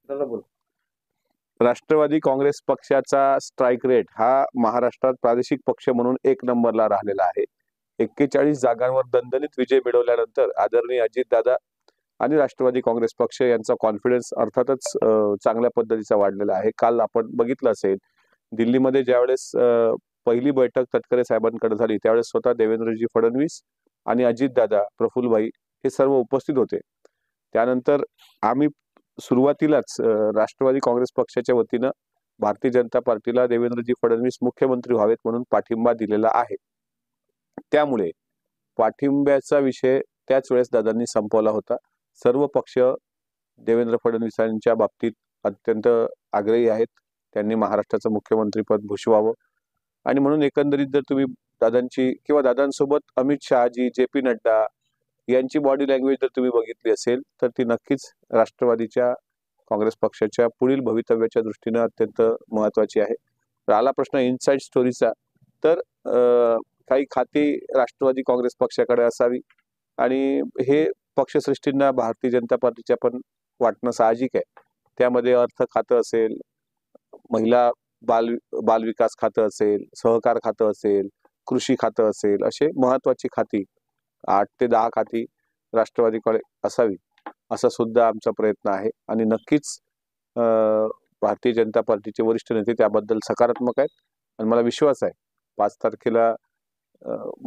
दादा बोल. राष्ट्रवादी काँग्रेस पक्षाचा स्ट्राईक रेट हा महाराष्ट्रात प्रादेशिक पक्ष म्हणून एक नंबरला राहिलेला आहे. 41 जागांवर दणदणीत विजय मिळवल्यानंतर आदरणीय अजितदादा आणि राष्ट्रवादी काँग्रेस पक्ष यांचा कॉन्फिडन्स अर्थातच चांगल्या पद्धतीचा वाढलेला आहे. काल आपण बघितलं असेल, दिल्लीमध्ये ज्यावेळेस पहिली बैठक तटकरे साहेबांकडे झाली, त्यावेळेस स्वतः देवेंद्रजी फडणवीस आणि अजितदादा, प्रफुल्लभाई हे सर्व उपस्थित होते. त्यानंतर आम्ही सुरुवातीलाच राष्ट्रवादी काँग्रेस पक्षाच्या वतीनं भारतीय जनता पार्टीला देवेंद्रजी फडणवीस मुख्यमंत्री व्हावेत म्हणून पाठिंबा दिलेला आहे. त्यामुळे पाठिंब्याचा विषय त्याच वेळेस दादांनी संपवला होता. सर्व पक्ष देवेंद्र फडणवीसांच्या बाबतीत अत्यंत आग्रही आहेत. त्यांनी महाराष्ट्राचं मुख्यमंत्रीपद भूषवावं आणि म्हणून एकंदरीत जर तुम्ही दादांची किंवा दादांसोबत अमित शहाजी, जे.पी. नड्डा यांची बॉडी लँग्वेज जर तुम्ही बघितली असेल तर ती नक्कीच राष्ट्रवादीच्या काँग्रेस पक्षाच्या पुढील भवितव्याच्या दृष्टीने अत्यंत महत्वाची आहे. तर आला प्रश्न इनसाइड स्टोरीचा, तर काही खाती राष्ट्रवादी काँग्रेस पक्षाकडे असावी आणि हे पक्षश्रेष्ठींना भारतीय जनता पार्टीच्या पण वाटणं साहजिक आहे. त्यामध्ये अर्थ खातं असेल, महिला बाल विकास खातं असेल, सहकार खातं असेल, कृषी खातं असेल, असे महत्वाची खाती 8 ते 10 खाती राष्ट्रवादीकडे असावी असा सुद्धा आमचा प्रयत्न आहे. आणि नक्कीच भारतीय जनता पार्टीचे वरिष्ठ नेते त्याबद्दल सकारात्मक आहेत आणि मला विश्वास आहे 5 तारखेला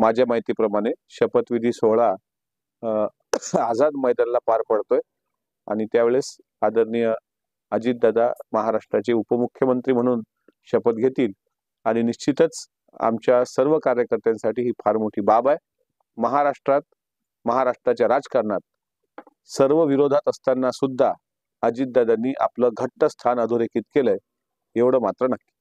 माझ्या माहितीप्रमाणे शपथविधी सोहळा आझाद मैदानाला पार पडतोय आणि त्यावेळेस आदरणीय अजितदादा महाराष्ट्राचे उपमुख्यमंत्री म्हणून शपथ घेतील आणि निश्चितच आमच्या सर्व कार्यकर्त्यांसाठी ही फार मोठी बाब आहे. महाराष्ट्राच्या राजकारणात सर्व विरोधात असताना सुद्धा अजितदादांनी आपलं घट्ट स्थान अधोरेखित केलंय, एवढं मात्र नक्की.